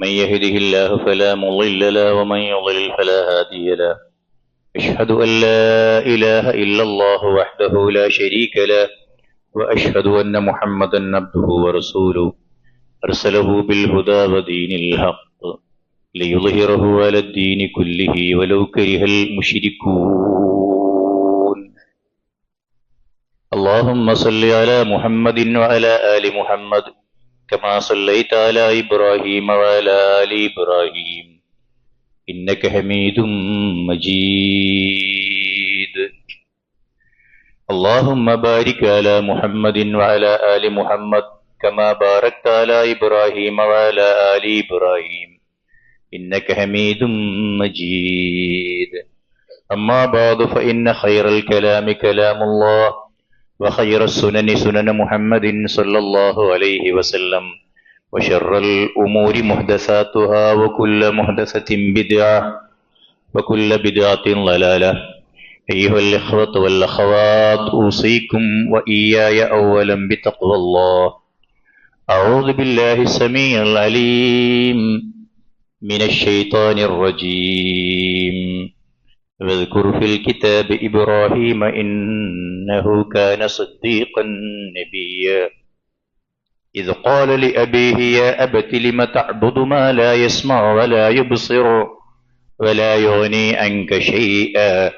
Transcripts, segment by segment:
من يهده الله فلا مضل له ومن يضلل فلا هادي له أشهد أن لا إله إلا الله وحده لا شريك له وأشهد أن محمدا عبده ورسوله أرسله بالهدى ودين الحق ليظهره على الدين كله ولو كره المشركون اللهم صل على محمد وعلى آل محمد كما صليت على إبراهيم وعلى آل إبراهيم إنك حميد مجيد اللهم بارك على محمد وعلى آل محمد كما باركت على إبراهيم وعلى آل إبراهيم إنك حميد مجيد أما بعد فإن خير الكلام كلام الله وخير السنن سنن محمد صلى الله عليه وسلم وشر الأمور محدثاتها وكل محدثة بدعة وكل بدعة ضلالة أيها الإخوة والأخوات أوصيكم وإياي أولا بتقوى الله أعوذ بالله السميع العليم من الشيطان الرجيم واذكر في الكتاب إبراهيم إنه كان صديقا نبيا إذ قال لأبيه يا أبت لم تعبد ما لا يسمع ولا يبصر ولا يغني عنك شيئا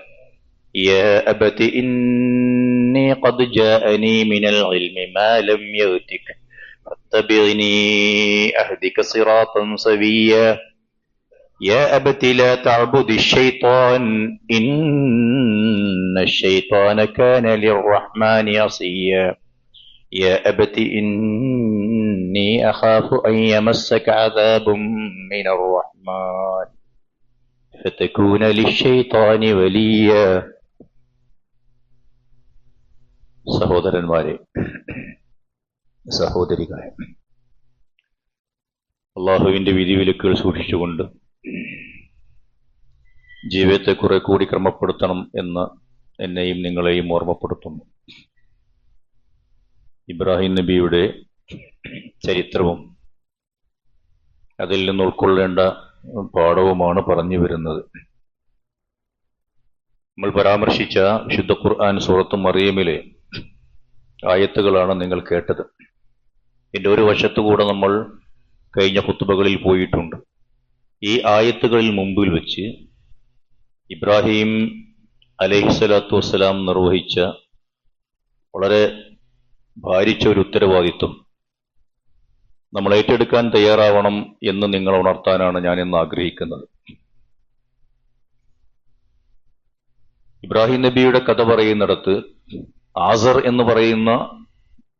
يا أبت إني قد جاءني من العلم ما لم يأتك فاتبعني أهدك صراطا سويا يا أبت لا تعبد الشيطان إن الشيطان كان للرحمن عصيا يا أبت إني أخاف أن يمسك عذاب من الرحمن فتكون للشيطان وليا സഹോദരന്മാരെ, സഹോദരികളെ, അള്ളാഹുവിന്റെ വിധിവിലക്കുകൾ സൂക്ഷിച്ചുകൊണ്ട് ജീവിതത്തെ കുറെ കൂടി ക്രമപ്പെടുത്തണം എന്ന് എന്നെയും നിങ്ങളെയും ഓർമ്മപ്പെടുത്തുന്നു. ഇബ്രാഹിം നബിയുടെ ചരിത്രവും അതിൽ നിന്ന് ഉൾക്കൊള്ളേണ്ട പാഠവുമാണ് പറഞ്ഞു വരുന്നത്. നമ്മൾ പരാമർശിച്ച വിശുദ്ധ ഖുർആൻ സൂറത്ത് മറിയമിലെ ആയത്തുകളാണ് നിങ്ങൾ കേട്ടത്. ഇതിന്റെ ഒരു വശത്തുകൂടെ നമ്മൾ കഴിഞ്ഞ ഖുത്ബകളിൽ പോയിട്ടുണ്ട്. ഈ ആയത്തുകളിൽ മുമ്പിൽ വെച്ച് ഇബ്രാഹിം അലൈഹിസ്സലാത്തു വസ്സലാം നിർവഹിച്ച വളരെ ഭാരിച്ച ഒരു ഉത്തരവാദിത്വം നമ്മൾ ഏറ്റെടുക്കാൻ തയ്യാറാവണം എന്ന് നിങ്ങൾ ഉണർത്താനാണ് ഞാൻ ഇന്ന് ആഗ്രഹിക്കുന്നത്. ഇബ്രാഹിം നബിയുടെ കഥ പറയുന്നിടത്ത് ആസർ എന്ന് പറയുന്ന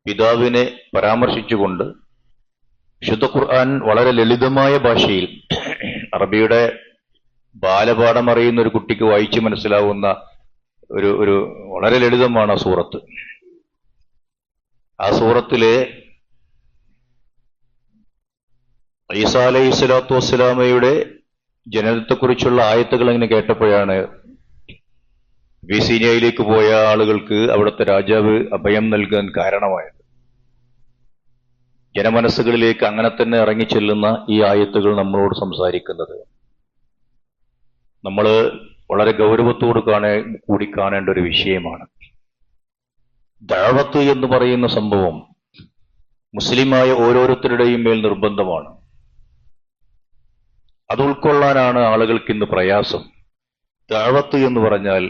പിതാവിനെ പരാമർശിച്ചുകൊണ്ട് വിശുദ്ധ ഖുർആൻ വളരെ ലളിതമായ ഭാഷയിൽ, അറബിയുടെ ബാലപാഠം അറിയുന്ന ഒരു കുട്ടിക്ക് വായിച്ച് മനസ്സിലാവുന്ന ഒരു വളരെ ലളിതമാണ് ആ സൂറത്ത്. ആ സൂറത്തിലെ ഈസാ അലൈഹി സ്വലാത്തു വസ്സലാമയുടെ ജനനത്തെക്കുറിച്ചുള്ള ആയത്തുകൾ ഇങ്ങനെ കേട്ടപ്പോഴാണ് അബീസീനിയയിലേക്ക് പോയ ആളുകൾക്ക് അവിടുത്തെ രാജാവ് അഭയം നൽകാൻ കാരണമായത്. ജനമനസ്സുകളിലേക്ക് അങ്ങനെ തന്നെ ഇറങ്ങിച്ചെല്ലുന്ന ഈ ആയത്തുകൾ നമ്മളോട് സംസാരിക്കുന്നത് നമ്മൾ വളരെ ഗൗരവത്തോട് കൂടി കാണേണ്ട ഒരു വിഷയമാണ്. ദഅവത്ത് എന്ന് പറയുന്ന സംഭവം മുസ്ലിമായ ഓരോരുത്തരുടെയും മേൽ നിർബന്ധമാണ്. അത് ഉൾക്കൊള്ളാനാണ് ആളുകൾക്ക് ഇന്ന് പ്രയാസം. ദഅവത്ത് എന്ന് പറഞ്ഞാൽ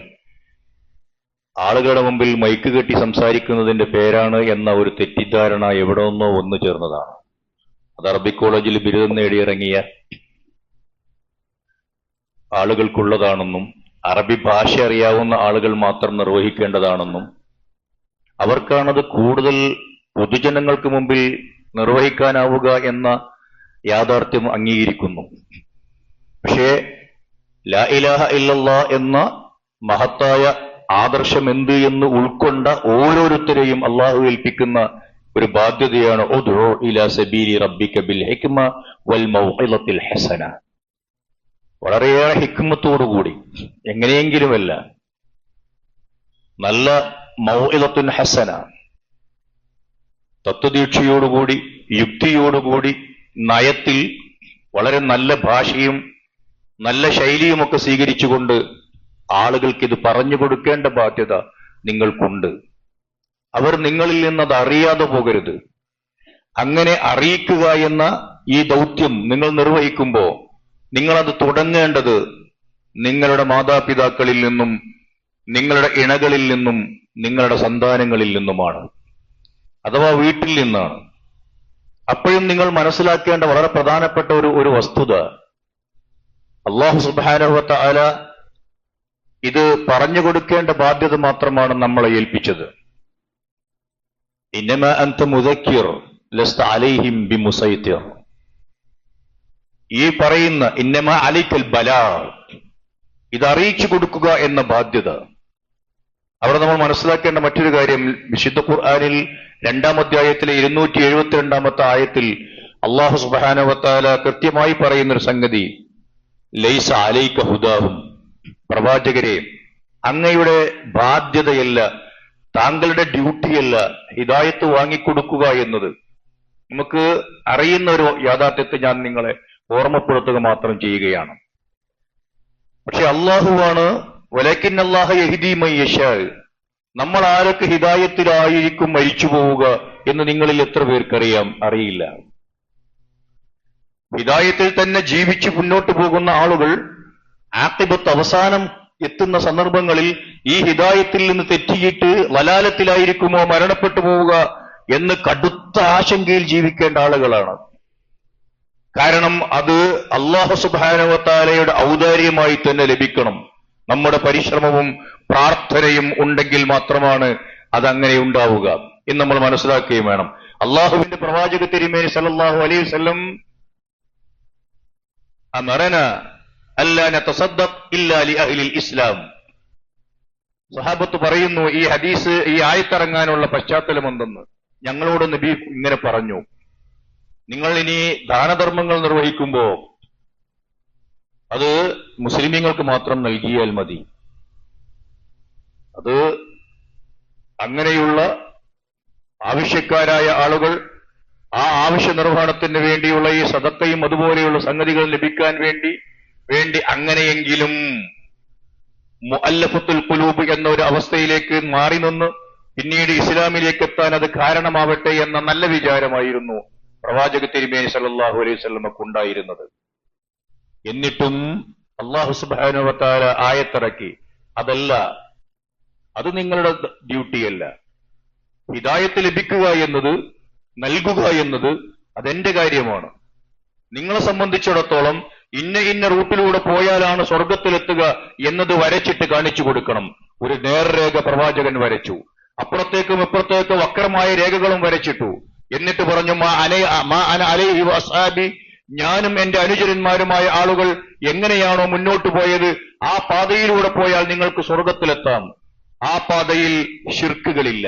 ആളുകളുടെ മുമ്പിൽ മൈക്ക് കെട്ടി സംസാരിക്കുന്നതിന്റെ പേരാണ് എന്ന ഒരു തെറ്റിദ്ധാരണ എവിടെ നിന്നോ വന്നു ചേർന്നതാണ്. അത് അറബി കോളേജിൽ ബിരുദം നേടിയിറങ്ങിയ ആളുകൾക്കുള്ളതാണെന്നും അറബി ഭാഷ അറിയാവുന്ന ആളുകൾ മാത്രം നിർവഹിക്കേണ്ടതാണെന്നും അവർക്കാണത് കൂടുതൽ പൊതുജനങ്ങൾക്ക് മുമ്പിൽ നിർവഹിക്കാനാവുക എന്ന യാഥാർത്ഥ്യം അംഗീകരിക്കുന്നു. പക്ഷേ ലാ ഇലാഹ ഇല്ലല്ലാഹ് എന്ന മഹത്തായ ആദർശം എന്ത് എന്ന് ഉൾക്കൊണ്ട ഓരോരുത്തരെയും അള്ളാഹു ഏൽപ്പിക്കുന്ന ഒരു ബാധ്യതയാണ് ഉദ്ഉ ഇലാ സബീലി റബ്ബിക ബിൽ ഹിക്മ വൽ മൗഇളത്തിൽ ഹസന. വളരെയേറെ ഹിക്മത്തോടുകൂടി, എങ്ങനെയെങ്കിലുമല്ല, നല്ല മൗഇളത്തുൻ ഹസന, തത്വദീക്ഷയോടുകൂടി, യുക്തിയോടുകൂടി, നയത്തിൽ വളരെ നല്ല ഭാഷയും നല്ല ശൈലിയുമൊക്കെ സ്വീകരിച്ചുകൊണ്ട് ആളുകൾക്ക് ഇത് പറഞ്ഞു കൊടുക്കേണ്ട ബാധ്യത നിങ്ങൾക്കുണ്ട്. അവർ നിങ്ങളിൽ നിന്നത് അറിയാതെ പോകരുത്. അങ്ങനെ അറിയിക്കുക എന്ന ഈ ദൗത്യം നിങ്ങൾ നിർവഹിക്കുമ്പോൾ നിങ്ങളത് തുടങ്ങേണ്ടത് നിങ്ങളുടെ മാതാപിതാക്കളിൽ നിന്നും, നിങ്ങളുടെ ഇണകളിൽ നിന്നും, നിങ്ങളുടെ സന്താനങ്ങളിൽ നിന്നുമാണ്, അഥവാ വീട്ടിൽ നിന്നാണ്. അപ്പോഴും നിങ്ങൾ മനസ്സിലാക്കേണ്ട വളരെ പ്രധാനപ്പെട്ട ഒരു വസ്തുത, അല്ലാഹു സുബ്ഹാനഹു വ തആല ഇത് പറഞ്ഞു കൊടുക്കേണ്ട ബാധ്യത മാത്രമാണ് നമ്മളെ ഏൽപ്പിച്ചത്. ഇന്നമാ അൻത മുദക്കിർ ലസ്ത അലൈഹിം ബിമുസൈത്തിർ. ഈ പറയുന്ന ഇന്നമാ അലൈക്കൽ ബലാഗ്, ഇത് അറിയിച്ചു കൊടുക്കുക എന്ന ബാധ്യത. അവിടെ നമ്മൾ മനസ്സിലാക്കേണ്ട മറ്റൊരു കാര്യം, വിശുദ്ധ ഖുർആനിൽ 2-ാം അധ്യായത്തിലെ 272-ാമത്തെ ആയത്തിൽ അല്ലാഹു സുബ്ഹാനഹു വ തആല കൃത്യമായി പറയുന്നൊരു സംഗതി, ലൈസ അലൈക ഹുദാഹും, പ്രവാചകരെ അങ്ങയുടെ ബാധ്യതയല്ല, താങ്കളുടെ ഡ്യൂട്ടിയല്ല ഹിദായത്ത് വാങ്ങിക്കൊടുക്കുക എന്നത്. നമുക്ക് അറിയുന്ന ഒരു യാഥാർത്ഥ്യത്തെ ഞാൻ നിങ്ങളെ ഓർമ്മപ്പെടുത്തുക മാത്രം ചെയ്യുകയാണ്. പക്ഷെ അള്ളാഹുവാണ് വലക്കിൻ അല്ലാഹ യഹ്ദീ മൻ യശാ, നമ്മൾ ആരൊക്കെ ഹിദായത്തിലായിരിക്കും മരിച്ചു പോവുക എന്ന് നിങ്ങളിൽ എത്ര പേർക്കറിയാം? അറിയില്ല. ഹിദായത്തിൽ തന്നെ ജീവിച്ച് മുന്നോട്ട് പോകുന്ന ആളുകൾ ആഖിബത്ത് അവസാനം എത്തുന്ന സന്ദർഭങ്ങളിൽ ഈ ഹിദായത്തിൽ നിന്ന് തെറ്റിയിട്ട് വലാലത്തിലായിരിക്കുമോ മരണപ്പെട്ടു പോവുക എന്ന് കടുത്ത ആശങ്കയിൽ ജീവിക്കേണ്ട ആളുകളാണ്. കാരണം അത് അല്ലാഹു സുബ്ഹാനഹു വ തആലയുടെ ഔദാര്യമായി തന്നെ ലഭിക്കണം. നമ്മുടെ പരിശ്രമവും പ്രാർത്ഥനയും ഉണ്ടെങ്കിൽ മാത്രമാണ് അതങ്ങനെ ഉണ്ടാവുക എന്ന് നമ്മൾ മനസ്സിലാക്കുകയും വേണം. അള്ളാഹുവിന്റെ പ്രവാചക തിരുമേനി സല്ലല്ലാഹു അലൈഹി വസല്ലം അമറന അല്ലാ നതസദ്ദഖ് ഇല്ലാ ലി അഹ്ലിൽ ഇസ്ലാം. സഹാബത്ത് പറയുന്നു, ഈ ഹദീസ്, ഈ ആയത്തിറങ്ങാനുള്ള പശ്ചാത്തലം എന്തെന്ന്. ഞങ്ങളോട് നബി ഇങ്ങനെ പറഞ്ഞു, നിങ്ങൾ ഇനി ദാനധർമ്മങ്ങൾ നിർവഹിക്കുമ്പോ അത് മുസ്ലിമീങ്ങൾക്ക് മാത്രം നൽകിയാൽ മതി. അത് അങ്ങനെയുള്ള ആവശ്യക്കാരായ ആളുകൾ ആ ആവശ്യ നിർവഹണത്തിന് വേണ്ടിയുള്ള ഈ സദക്കയും അതുപോലെയുള്ള സംഗതികൾ ലഭിക്കാൻ വേണ്ടി അങ്ങനെയെങ്കിലും മുഅല്ലഫത്തുൽ ഖുലൂബ് എന്ന ഒരു അവസ്ഥയിലേക്ക് മാറി നിന്ന് പിന്നീട് ഇസ്ലാമിലേക്ക് എത്താൻ അത് കാരണമാവട്ടെ എന്ന നല്ല വിചാരമായിരുന്നു പ്രവാചക തിരുമേനി സല്ലല്ലാഹു അലൈഹി വസല്ലമക്ക് ഉണ്ടായിരുന്നത്. എന്നിട്ടും അല്ലാഹു സുബ്ഹാനഹു വ തആല ആയത്തിറക്കി, അതല്ല, അത് നിങ്ങളുടെ ഡ്യൂട്ടിയല്ല. ഹിദായത്ത് ലഭിക്കുക എന്നത്, നൽകുക എന്നത് അതെന്റെ കാര്യമാണ്. നിങ്ങളെ സംബന്ധിച്ചിടത്തോളം ഇന്ന റൂട്ടിലൂടെ പോയാലാണ് സ്വർഗത്തിലെത്തുക എന്നത് വരച്ചിട്ട് കാണിച്ചു കൊടുക്കണം. ഒരു നേർരേഖ പ്രവാചകൻ വരച്ചു, അപ്പുറത്തേക്കും ഇപ്പുറത്തേക്കും വക്രമായ രേഖകളും വരച്ചിട്ടു. എന്നിട്ട് പറഞ്ഞു, മാ അന അലൈഹി വഅസ്ഹാബി, ഞാനും എന്റെ അനുചരന്മാരുമായ ആളുകൾ എങ്ങനെയാണോ മുന്നോട്ട് പോയത് ആ പാതയിലൂടെ പോയാൽ നിങ്ങൾക്ക് സ്വർഗത്തിലെത്താം. ആ പാതയിൽ ശിർക്കുകളില്ല,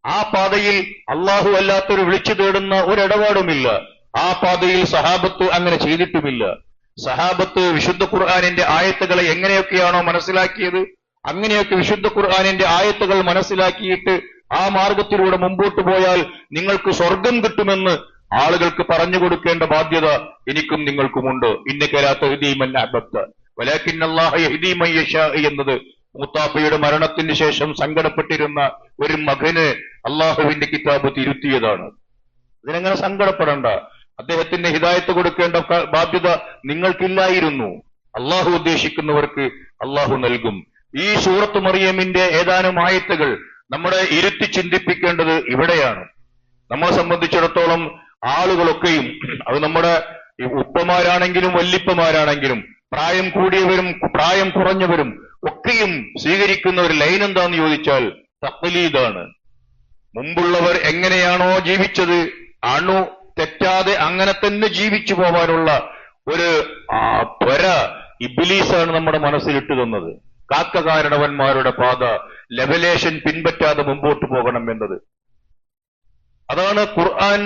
ആ പാതയിൽ അള്ളാഹു അല്ലാത്തൊരു വിളിച്ചു തേടുന്ന ഒരിടപാടുമില്ല. ആ പാതയിൽ സഹാബത്ത് അങ്ങനെ ചെയ്തിട്ടുമില്ല. സഹാബത്ത് വിശുദ്ധ ഖുർആനിന്റെ ആയത്തുകളെ എങ്ങനെയൊക്കെയാണോ മനസ്സിലാക്കിയത് അങ്ങനെയൊക്കെ വിശുദ്ധ ഖുർആനിന്റെ ആയത്തുകൾ മനസ്സിലാക്കിയിട്ട് ആ മാർഗത്തിലൂടെ മുമ്പോട്ട് പോയാൽ നിങ്ങൾക്ക് സ്വർഗം കിട്ടുമെന്ന് ആളുകൾക്ക് പറഞ്ഞു കൊടുക്കേണ്ട ബാധ്യത എനിക്കും നിങ്ങൾക്കുമുണ്ട്. ഇന്നക ലാ തഹ്ദീ മൻ അഹ്ബബ്ത വലാകിന്ന അല്ലാഹ യഹ്ദീ മൻ യശാ എന്നത് മൂത്താപ്പയുടെ മരണത്തിന് ശേഷം സങ്കടപ്പെട്ടിരുന്ന ഒരു മകന് അള്ളാഹുവിന്റെ കിതാബ് തിരുത്തിയതാണ്. ഇതിനെങ്ങനെ സങ്കടപ്പെടണ്ട. അദ്ദേഹത്തിന് ഹിദായത്ത് കൊടുക്കേണ്ട ബാധ്യത നിങ്ങൾക്കില്ലായിരുന്നു. അള്ളാഹു ഉദ്ദേശിക്കുന്നവർക്ക് അള്ളാഹു നൽകും. ഈ സൂറത്ത് മറിയമിന്റെ ഏതാനും ആയത്തുകൾ നമ്മളെ ഇരുത്തി ചിന്തിപ്പിക്കേണ്ടത് ഇവിടെയാണ്. നമ്മളെ സംബന്ധിച്ചിടത്തോളം ആളുകളൊക്കെയും, അത് നമ്മുടെ ഉപ്പമാരാണെങ്കിലും വല്ലിപ്പമാരാണെങ്കിലും പ്രായം കൂടിയവരും പ്രായം കുറഞ്ഞവരും ഒക്കെയും സ്വീകരിക്കുന്ന ഒരു ലൈൻ എന്താന്ന് ചോദിച്ചാൽ തഖ്ലീദാണ്. മുമ്പുള്ളവർ എങ്ങനെയാണോ ജീവിച്ചത് അണു തെറ്റാതെ അങ്ങനെ തന്നെ ജീവിച്ചു പോവാനുള്ള ഒരു ത്വര ഇബ്ലീസാണ് നമ്മുടെ മനസ്സിലിട്ട് തന്നത്. കാക്കകാരണവന്മാരുടെ പാത, ലെവലേഷൻ പിൻപറ്റാതെ മുമ്പോട്ട് പോകണം എന്നത്. അതാണ് ഖുർആൻ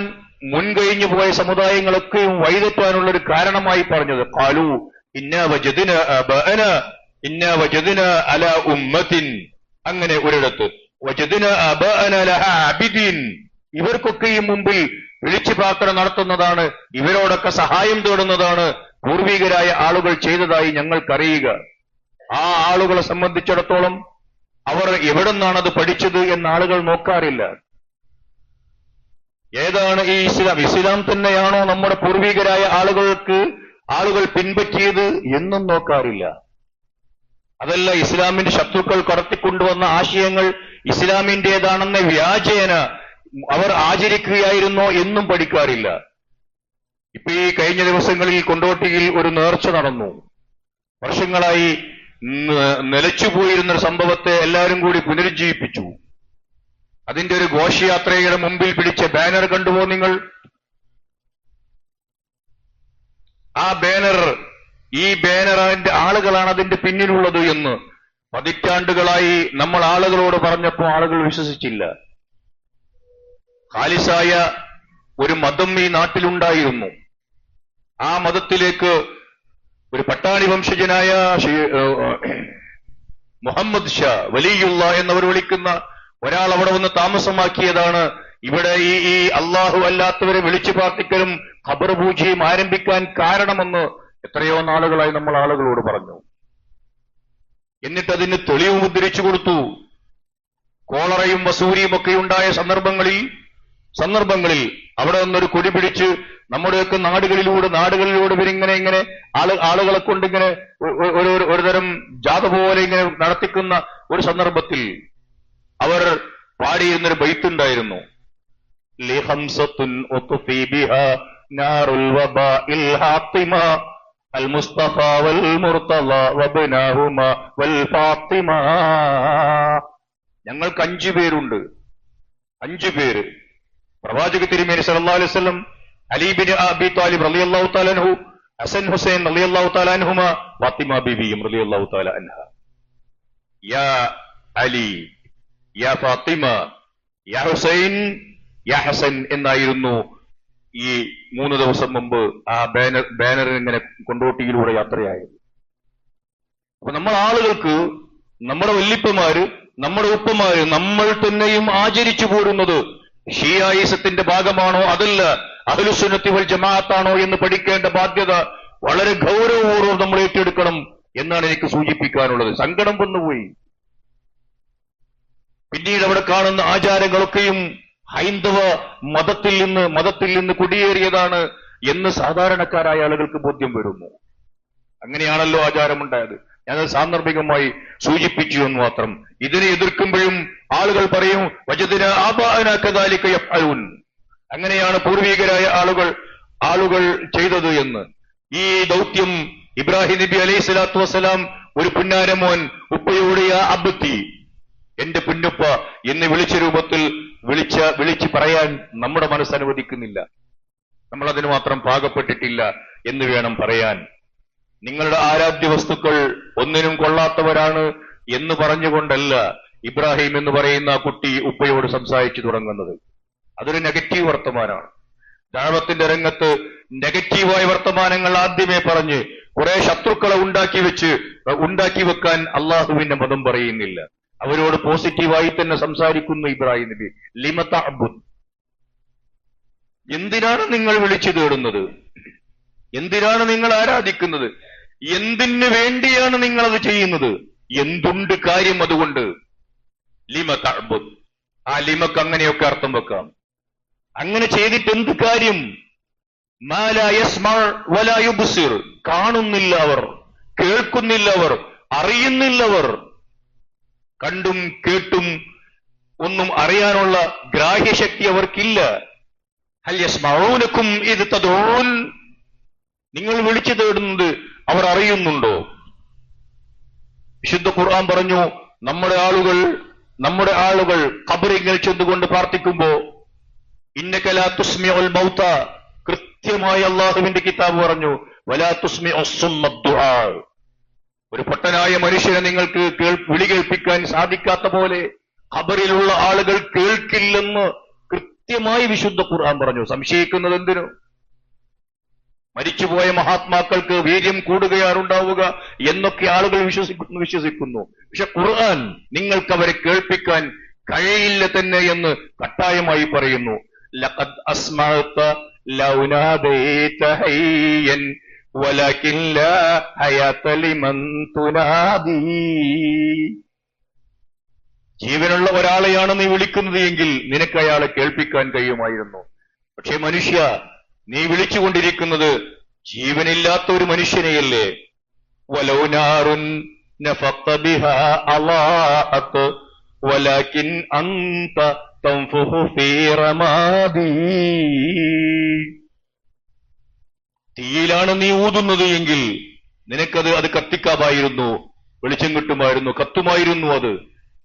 മുൻകഴിഞ്ഞു പോയ സമുദായങ്ങളൊക്കെയും വഴിതെറ്റാനുള്ള ഒരു കാരണമായി പറഞ്ഞത്. ഖാലു ഇന്നാ വജദ്നാ ആബാഅനാ ഇന്നാ വജദ്നാ അലാ ഉമ്മത്തിൻ, അങ്ങനെ ഒരിടത്ത് വജദ്നാ ആബാഅനാ ലഹാ അബിദീൻ, ഇവർക്കൊക്കെയും മുമ്പിൽ വിളിച്ചു പ്രാർത്ഥന നടത്തുന്നതാണ്, ഇവരോടൊക്കെ സഹായം തേടുന്നതാണ് പൂർവികരായ ആളുകൾ ചെയ്തതായി ഞങ്ങൾക്കറിയുക. ആ ആളുകളെ സംബന്ധിച്ചിടത്തോളം അവർ എവിടെ നിന്നാണ് അത് പഠിച്ചത് എന്ന് ആളുകൾ നോക്കാറില്ല. ഏതാണ് ഈ ഇസ്ലാം? ഇസ്ലാം തന്നെയാണോ നമ്മുടെ പൂർവികരായ ആളുകൾ പിൻപറ്റിയത് എന്നും നോക്കാറില്ല. അതല്ല, ഇസ്ലാമിന്റെ ശത്രുക്കൾ കടത്തിക്കൊണ്ടുവന്ന ആശയങ്ങൾ ഇസ്ലാമിന്റേതാണെന്ന വ്യാജേന അവർ ആചരിക്കുകയായിരുന്നോ എന്നും പഠിക്കാറില്ല. ഇപ്പൊ ഈ കഴിഞ്ഞ ദിവസങ്ങളിൽ കൊണ്ടോട്ടിയിൽ ഒരു നേർച്ച നടന്നു. വർഷങ്ങളായി നിലച്ചുപോയിരുന്ന സംഭവത്തെ എല്ലാവരും കൂടി പുനരുജ്ജീവിപ്പിച്ചു. അതിന്റെ ഒരു ഘോഷയാത്രയുടെ മുമ്പിൽ പിടിച്ച ബാനർ കണ്ടുപോ നിങ്ങൾ? ആ ബാനർ, ഈ ബാനറിന്റെ ആളുകളാണ് അതിന്റെ പിന്നിലുള്ളത് എന്ന് പതിറ്റാണ്ടുകളായി നമ്മൾ ആളുകളോട് പറഞ്ഞപ്പോൾ ആളുകൾ വിശ്വസിച്ചില്ല. ഖാലിസായ ഒരു മതം ഈ നാട്ടിലുണ്ടായിരുന്നു. ആ മതത്തിലേക്ക് ഒരു പട്ടാണി വംശജനായ മുഹമ്മദ് ഷാ വലിയുള്ള എന്നവർ വിളിക്കുന്ന ഒരാൾ അവിടെ വന്ന് താമസമാക്കിയതാണ്. ഇവിടെ ഈ അള്ളാഹു അല്ലാത്തവരെ വിളിച്ചു പ്രാർത്ഥിക്കലും ഖബർ പൂജയും ആരംഭിക്കാൻ കാരണമെന്ന് എത്രയോ നാളുകളായി നമ്മൾ ആളുകളോട് പറഞ്ഞു. എന്നിട്ട് അതിന് തെളിവ് മുദ്രിച്ചു കൊടുത്തു. കോളറയും വസൂരിയും ഒക്കെ ഉണ്ടായ സന്ദർഭങ്ങളിൽ അവിടെ നിന്നൊരു കൊടി പിടിച്ച് നമ്മുടെയൊക്കെ നാടുകളിലൂടെ ഇവരിങ്ങനെ ആളുകളെ കൊണ്ടിങ്ങനെ ഒരുതരം ജാഥ പോലെ ഇങ്ങനെ നടത്തിക്കുന്ന ഒരു സന്ദർഭത്തിൽ അവർ പാടിയിരുന്നൊരു ബൈത്തുണ്ടായിരുന്നു. ഞങ്ങൾക്ക് 5 പേരുണ്ട്. 5 പേര്. പ്രവാചക തിരുമേനി സല്ലല്ലാഹു അലൈഹി വസല്ലം, അലി ബിൻ അബി താലിബ് റളിയല്ലാഹു തആല അൻഹു, ഹസൻ ഹുസൈൻ റളിയല്ലാഹു തആല അൻഹുമ, ഫാത്തിമ ബീവിയും റളിയല്ലാഹു തആല അൻഹ. യാ അലി, യാ ഫാത്തിമ, യാ ഹുസൈൻ, യാ ഹസൻ എന്നായിരുന്നു ഈ 3 ദിവസം മുമ്പ് ആ ബാനറിന് ഇങ്ങനെ കൊണ്ടോട്ടിയിലൂടെ യാത്രയായത്. അപ്പൊ നമ്മൾ ആളുകൾക്ക് നമ്മുടെ വല്ലിപ്പമാര്, നമ്മുടെ ഉപ്പമാര്, നമ്മൾ തന്നെയും ആചരിച്ചു പോരുന്നത് ഷിയായിസത്തിന്റെ ഭാഗമാണോ അതല്ല അഹ്ലുസുന്നത്തി വൽ ജമാഅത്താണോ എന്ന് പഠിക്കേണ്ട ബാധ്യത വളരെ ഗൗരവപൂർവ്വം നമ്മൾ ഏറ്റെടുക്കണം എന്നാണ് എനിക്ക് സൂചിപ്പിക്കാനുള്ളത്. സങ്കടം വന്നുപോയി. പിന്നീട് അവിടെ കാണുന്ന ആചാരങ്ങളൊക്കെയും ഹൈന്ദവ മതത്തിൽ നിന്ന് കുടിയേറിയതാണ് എന്ന് സാധാരണക്കാരായ ആളുകൾക്ക് ബോധ്യം വരുന്നു. അങ്ങനെയാണല്ലോ ആചാരമുണ്ടായത്. ഞാനത് സാന്ദർഭികമായി സൂചിപ്പിച്ചു എന്ന് മാത്രം. ഇതിനെ എതിർക്കുമ്പോഴും ആളുകൾ പറയും വജദിന ആബാഅന കദാലിക യഫ്അലൂൻ, അങ്ങനെയാണ് പൂർവികരായ ആളുകൾ ചെയ്തത് എന്ന്. ഈ ദൗത്യം ഇബ്രാഹിം നബി അലൈഹി സ്വലാത്തു വസ്സലാം ഒരു പുന്നാരമോൻ ഉപ്പയോട് യാ അബ്തി, എന്റെ പുന്നുപ്പ എന്ന് വിളിച്ച രൂപത്തിൽ വിളിച്ച് പറയാൻ നമ്മുടെ മനസ്സനുവദിക്കുന്നില്ല. നമ്മൾ അതിന് മാത്രം പാകപ്പെട്ടിട്ടില്ല എന്ന് വേണം പറയാൻ. നിങ്ങളുടെ ആരാധ്യ വസ്തുക്കൾ ഒന്നിനും കൊള്ളാത്തവരാണ് എന്ന് പറഞ്ഞുകൊണ്ടല്ല ഇബ്രാഹിം എന്ന് പറയുന്ന ആ കുട്ടി ഉപ്പയോട് സംസാരിച്ചു തുടങ്ങുന്നത്. അതൊരു നെഗറ്റീവ് വർത്തമാനമാണ്. ദഅവത്തിന്റെ രംഗത്ത് നെഗറ്റീവായ വർത്തമാനങ്ങൾ ആദ്യമേ പറഞ്ഞ് കുറെ ശത്രുക്കളെ ഉണ്ടാക്കി വെക്കാൻ അള്ളാഹുവിന്റെ മതം പറയുന്നില്ല. അവരോട് പോസിറ്റീവായി തന്നെ സംസാരിക്കുന്നു ഇബ്രാഹിം നബി. ലിമ തഅബുദ്, എന്തിനാണ് നിങ്ങൾ വിളിച്ചു തേടുന്നത്? എന്തിനാണ് നിങ്ങൾ ആരാധിക്കുന്നത്? എന്തിനു വേണ്ടിയാണ് നിങ്ങൾ അത് ചെയ്യുന്നത്? എന്തുണ്ട് കാര്യം അതുകൊണ്ട്? ലിമ തഅബുദ്. ആ ലിമക്ക് അങ്ങനെയൊക്കെ അർത്ഥം വെക്കാം. അങ്ങനെ ചെയ്തിട്ട് എന്ത് കാര്യം? മാ ലാ യസ്മഉ വലാ യുബ്സിർ, കാണുന്നില്ല അവർ, കേൾക്കുന്നില്ല അവർ, അറിയുന്നില്ല അവർ. കണ്ടും കേട്ടും ഒന്നും അറിയാനുള്ള ഗ്രാഹ്യശക്തി അവർക്കില്ല. ഹൽ യസ്മഊനകും ഇദ് തദഊൻ, നിങ്ങൾ വിളിച്ചു തേടുന്നത് അവർ അറിയുന്നുണ്ടോ? വിശുദ്ധ ഖുർആൻ പറഞ്ഞു, നമ്മുടെ ആളുകൾ ഖബറിൽ ചെന്നുകൊണ്ട് പ്രാർത്ഥിക്കുമ്പോ ഇന്നക ലാ തുസ്മിഉൽ മൗത, കൃത്യമായി അല്ലാഹുവിന്റെ കിതാബ് പറഞ്ഞു, വലാ തുസ്മിഉസ് സുമ്മ ദുആ, ഒരു പൊട്ടനായ മനുഷ്യനെ നിങ്ങൾക്ക് വിളി കേൾപ്പിക്കാൻ സാധിക്കാത്ത പോലെ ഖബറിലുള്ള ആളുകൾ കേൾക്കില്ലെന്ന് കൃത്യമായി വിശുദ്ധ ഖുർആൻ പറഞ്ഞു. സംശയിക്കുന്നത് എന്തിനു? മരിച്ചുപോയ മഹാത്മാക്കൾക്ക് വീര്യം കൂടുകയാണുണ്ടാവുക എന്നൊക്കെ ആളുകൾ വിശ്വസിക്കുന്നു. പക്ഷെ ഖുർആൻ നിങ്ങൾക്ക് അവരെ കേൾപ്പിക്കാൻ കഴിയില്ല തന്നെ എന്ന് കട്ടായമായി പറയുന്നു. ലഖദ് അസ്മഅത ലൗ നാദൈത ഹയ്യൻ വലകിൻ ലാ ഹയാത ലിമൻ തുനാദി. ജീവനുള്ള ഒരാളെയാണ് നീ വിളിക്കുന്നത് എങ്കിൽ നിനക്ക് അയാളെ കേൾപ്പിക്കാൻ കഴിയുമായിരുന്നു. പക്ഷെ മനുഷ്യ, നീ വിളിച്ചുകൊണ്ടിരിക്കുന്നത് ജീവനില്ലാത്ത ഒരു മനുഷ്യനെയല്ലേ. വലൗ നാറുൻ നഫഖത ബിഹാ അളാഅത് വലകിൻ അൻത തൻഫുഹു ഫീ റമാദി. തീയിലാണ് നീ ഊതുന്നത് എങ്കിൽ നിനക്കത് കത്തിക്കാമായിരുന്നു, വെളിച്ചം കിട്ടുമായിരുന്നു, കത്തുമായിരുന്നു അത്.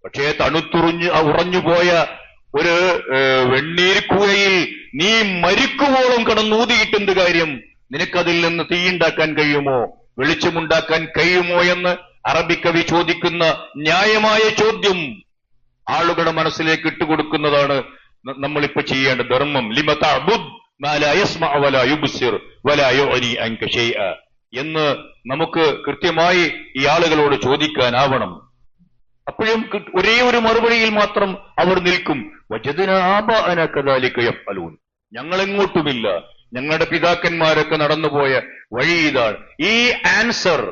പക്ഷേ ഉറഞ്ഞുപോയ ഒരു വെണ്ണീർക്കൂരയിൽ നീ മരിക്കുവോളം കിടന്നൂതിയിട്ടെന്ത് കാര്യം? നിനക്കതിൽ നിന്ന് തീയുണ്ടാക്കാൻ കഴിയുമോ, വെളിച്ചമുണ്ടാക്കാൻ കഴിയുമോ എന്ന് അറബിക്കവി ചോദിക്കുന്ന ന്യായമായ ചോദ്യം ആളുകളുടെ മനസ്സിലേക്ക് ഇട്ടുകൊടുക്കുന്നതാണ് നമ്മളിപ്പോ ചെയ്യേണ്ട ധർമ്മം. ലിമ തഅബുദ് മാ ലാ യസ്മഉ വലാ യുബ്സിർ വലാ യുഗ്നി അൻക ശൈഅ എന്ന് നമുക്ക് കൃത്യമായി ഈ ആളുകളോട് ചോദിക്കാനാവണം. അപ്പോഴും ഒരേ ഒരു മറുപടിയിൽ മാത്രം അവർ നിൽക്കും. വജദ്നാ ആബാഅനാ കദാലിക യഫ്അലൂൻ. ഞങ്ങളെങ്ങോട്ടുമില്ല, ഞങ്ങളുടെ പിതാക്കന്മാരൊക്കെ നടന്നുപോയ വഴി ഇതാണ്. ഈ ആൻസർ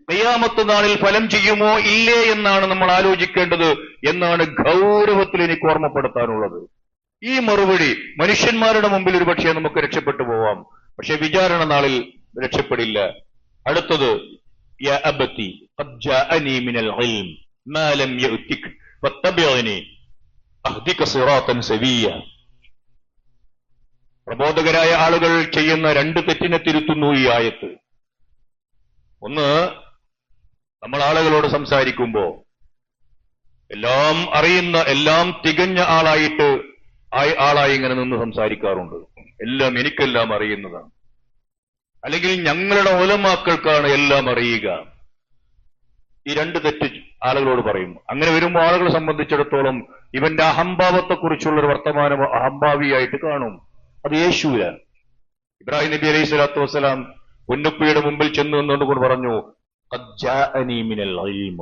ഖിയാമത്ത് നാളിൽ ഫലം ചെയ്യുമോ ഇല്ലേ എന്നാണ് നമ്മൾ ആലോചിക്കേണ്ടത് എന്നാണ് ഗൗരവത്തിൽ എനിക്ക് ഓർമ്മപ്പെടുത്താനുള്ളത്. ഈ മറുപടി മനുഷ്യന്മാരുടെ മുമ്പിൽ ഒരു പക്ഷേ നമുക്ക് രക്ഷപ്പെട്ടു പോവാം, പക്ഷെ വിചാരണ നാളിൽ രക്ഷപ്പെടില്ല. അടുത്തത് യാ അബതി ഖദ് ജാഅനി മിനൽ ഇൽം മാ ലം യഅതിക് ഫത്തബിഅനി അഹ്ദിക സിറാതൻ സവിയ്യ. പ്രബോധകരായ ആളുകൾ ചെയ്യുന്ന രണ്ട് തെറ്റിനെ തിരുത്തുന്നു ഈ ആയത്ത്. ഒന്ന്, നമ്മൾ ആളുകളോട് സംസാരിക്കുമ്പോ എല്ലാം അറിയുന്ന, എല്ലാം തികഞ്ഞ ആളായി ഇങ്ങനെ നിന്ന് സംസാരിക്കാറുണ്ട്. എനിക്കെല്ലാം അറിയുന്നതാണ്, അല്ലെങ്കിൽ ഞങ്ങളുടെ ഉലമാക്കൾക്കാണ് എല്ലാം അറിയുക. ഈ രണ്ട് തെറ്റ് ആളുകളോട് പറയും. അങ്ങനെ വരുമ്പോൾ ആളുകളെ സംബന്ധിച്ചിടത്തോളം ഇവന്റെ അഹംഭാവത്തെക്കുറിച്ചുള്ള ഒരു വർത്തമാനം അഹംഭാവിയായിട്ട് കാണും. അത് യേശൂല. ഇബ്രാഹിം നബി അലൈഹി സ്വലാത്തു വസ്സലാം പൊന്നുപ്പിയുടെ മുമ്പിൽ ചെന്ന് നിന്നുകൊണ്ട് പറഞ്ഞു, ഖദ് ജാഅനി മിനൽ ഇൽമ.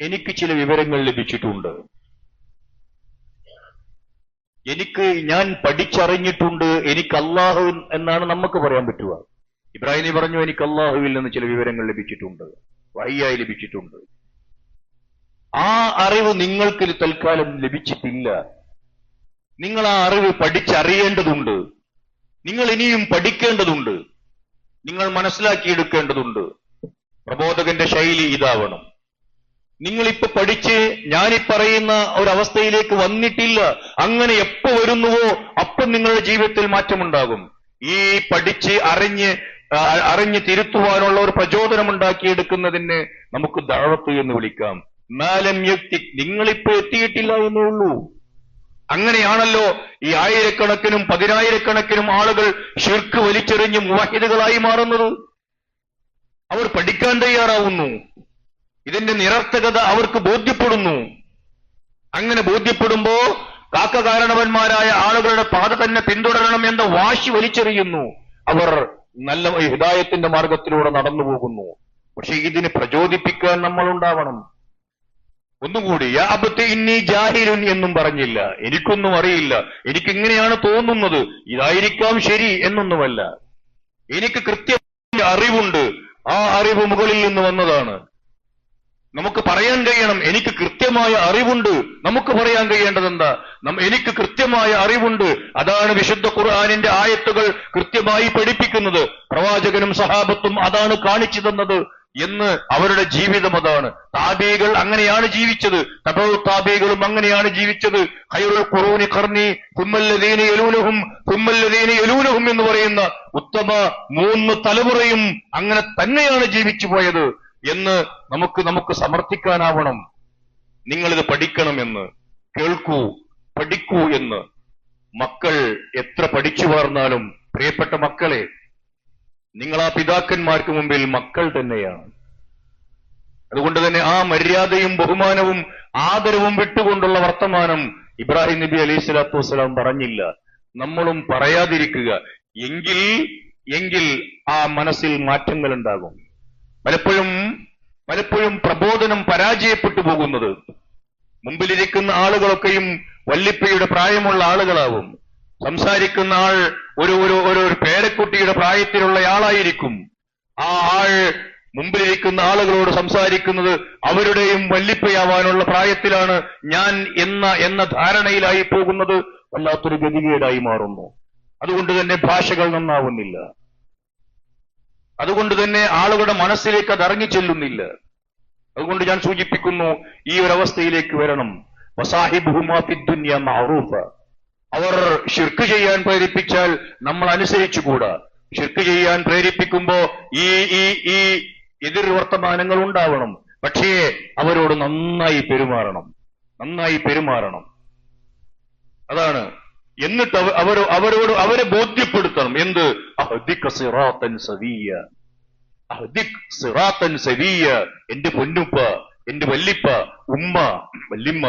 എനിക്ക് ചില വിവരങ്ങൾ ലഭിച്ചിട്ടുണ്ട്, ഞാൻ പഠിച്ചറിഞ്ഞിട്ടുണ്ട്, എനിക്ക് അള്ളാഹു എന്നാണ് നമുക്ക് പറയാൻ പറ്റുക. ഇബ്രാഹിം നബി പറഞ്ഞു, എനിക്ക് അള്ളാഹുവിൽ നിന്ന് ചില വിവരങ്ങൾ ലഭിച്ചിട്ടുണ്ട്, വഹിയായി ലഭിച്ചിട്ടുണ്ട്. ആ അറിവ് നിങ്ങൾക്ക് തൽക്കാലം ലഭിച്ചിട്ടില്ല. നിങ്ങൾ ആ അറിവ് പഠിച്ചറിയേണ്ടതുണ്ട്. നിങ്ങൾ ഇനിയും പഠിക്കേണ്ടതുണ്ട്. നിങ്ങൾ മനസ്സിലാക്കിയെടുക്കേണ്ടതുണ്ട്. പ്രബോധകന്റെ ശൈലി ഇതാവണം. നിങ്ങളിപ്പോ പഠിച്ച് ഞാനിപ്പറയുന്ന ഒരവസ്ഥയിലേക്ക് വന്നിട്ടില്ല. അങ്ങനെ എപ്പോ വരുന്നുവോ അപ്പം നിങ്ങളുടെ ജീവിതത്തിൽ മാറ്റമുണ്ടാകും. ഈ പഠിച്ച് അറിഞ്ഞ് തിരുത്തുവാനുള്ള ഒരു പ്രചോദനം ഉണ്ടാക്കിയെടുക്കുന്നതിന് നമുക്ക് ദഅവത്ത് എന്ന് വിളിക്കാം. മാലം യക്തി, നിങ്ങളിപ്പോ എത്തിയിട്ടില്ല എന്നേ ഉള്ളൂ. അങ്ങനെയാണല്ലോ ഈ ആയിരക്കണക്കിനും പതിനായിരക്കണക്കിനും ആളുകൾ ശിർക്ക് വലിച്ചെറിഞ്ഞ് മുവഹിദുകളായി മാറുന്നത്. അവർ പഠിക്കാൻ തയ്യാറാവുന്നു. ഇതിന്റെ നിരർത്ഥകത അവർക്ക് ബോധ്യപ്പെടുന്നു. അങ്ങനെ ബോധ്യപ്പെടുമ്പോ കാരണവന്മാരായ ആളുകളുടെ പാത തന്നെ പിന്തുടരണം എന്ന വാശി വലിച്ചെറിയുന്നു. അവർ നല്ല ഹിദായത്തിന്റെ മാർഗത്തിലൂടെ നടന്നു പോകുന്നു. പക്ഷെ ഇതിന് പ്രചോദിപ്പിക്കാൻ നമ്മൾ ഉണ്ടാവണം. ഒന്നുകൂടി, യാ അബതി ഇന്നി ജാഹിലുൻ എന്നും പറഞ്ഞില്ല. എനിക്കൊന്നും അറിയില്ല, എനിക്കിങ്ങനെയാണ് തോന്നുന്നത്, ഇതായിരിക്കാം ശരി എന്നൊന്നുമല്ല. എനിക്ക് കൃത്യമായ അറിവുണ്ട്. ആ അറിവ് മുകളിൽ നിന്ന് വന്നതാണ്. നമുക്ക് പറയാൻ കഴിയണം, എനിക്ക് കൃത്യമായ അറിവുണ്ട്. നമുക്ക് പറയാൻ കഴിയേണ്ടത് എന്താ? എനിക്ക് കൃത്യമായ അറിവുണ്ട്. അതാണ് വിശുദ്ധ ഖുർആനിന്റെ ആയത്തുകൾ കൃത്യമായി പഠിപ്പിക്കുന്നത്. പ്രവാചകനും സഹാബത്തും അതാണ് കാണിച്ചു തന്നത് എന്ന് അവരുടെ ജീവിതം അതാണ്. താബീകൾ അങ്ങനെയാണ് ജീവിച്ചത്. തബഉ താബീകളും അങ്ങനെയാണ് ജീവിച്ചത്. ഖൈറുൽ ഖുറൂനി ഖർനി സുമ്മല്ലദീന യലൂനഹും സുമ്മല്ലദീന യലൂനഹും എന്ന് പറയുന്ന ഉത്തമ 3 തലമുറയും അങ്ങനെ തന്നെയാണ് ജീവിച്ചു പോയത് എന്ന് നമുക്ക് സമർത്ഥിക്കാനാവണം. നിങ്ങളിത് പഠിക്കണമെന്ന്, കേൾക്കൂ, പഠിക്കൂ എന്ന്. മക്കൾ എത്ര പഠിച്ചു വളർന്നാലും പ്രിയപ്പെട്ട മക്കളെ, നിങ്ങൾ ആ പിതാക്കന്മാർക്ക് മുമ്പിൽ മക്കൾ തന്നെയാണ്. അതുകൊണ്ട് തന്നെ ആ മര്യാദയും ബഹുമാനവും ആദരവും വിട്ടുകൊണ്ടുള്ള വർത്തമാനം ഇബ്രാഹിം നബി അലൈഹി സ്വലാത്തു വസ്സലാം പറഞ്ഞില്ല. നമ്മളും പറയാതിരിക്കുക. എങ്കിൽ ആ മനസ്സിൽ മാറ്റങ്ങൾ ഉണ്ടാകും. പലപ്പോഴും പ്രബോധനം പരാജയപ്പെട്ടു പോകുന്നത് മുമ്പിലിരിക്കുന്ന ആളുകളൊക്കെയും വല്ലിപ്പയുടെ പ്രായമുള്ള ആളുകളാവും. സംസാരിക്കുന്ന ആൾ ഒരു പേരക്കുട്ടിയുടെ പ്രായത്തിലുള്ള ആളായിരിക്കും. ആ ആൾ മുമ്പിലിരിക്കുന്ന ആളുകളോട് സംസാരിക്കുന്നത് അവരുടെയും വല്ലിപ്പയാവാനുള്ള പ്രായത്തിലാണ് ഞാൻ എന്ന ധാരണയിലായി പോകുന്നത് വല്ലാത്തൊരു ഗതികേടായി മാറുന്നു. അതുകൊണ്ട് തന്നെ ഭാഷകൾ നന്നാവുന്നില്ല. അതുകൊണ്ട് തന്നെ ആളുകളുടെ മനസ്സിലേക്ക് അത് ഇറങ്ങിച്ചെല്ലുന്നില്ല. അതുകൊണ്ട് ഞാൻ സൂചിപ്പിക്കുന്നു, ഈ ഒരവസ്ഥയിലേക്ക് വരണം. വസാഹിബുഹുമാ ഫിദ്ദുനിയ മഅറൂഫ. അവർ ശിർക്ക് ചെയ്യാൻ പ്രേരിപ്പിച്ചാൽ നമ്മൾ അനുസരിച്ചുകൂടാ. ശിർക്ക് ചെയ്യാൻ പ്രേരിപ്പിക്കുമ്പോ ഈ എതിർ വർത്തമാനങ്ങൾ ഉണ്ടാവണം. പക്ഷേ അവരോട് നന്നായി പെരുമാറണം. അതാണ്. എന്നിട്ട് അവരോട് അവരെ ബോധ്യപ്പെടുത്തണം. എന്ത്? അഹ്ദിക സിറാത്തൻ സവിയ്യ, അഹ്ദിക് സിറാത്തൻ സവിയ്യ. എന്റെ പൊന്നുപ്പ, എന്റെ വല്ലിപ്പ, ഉമ്മ, വല്ലിമ്മ,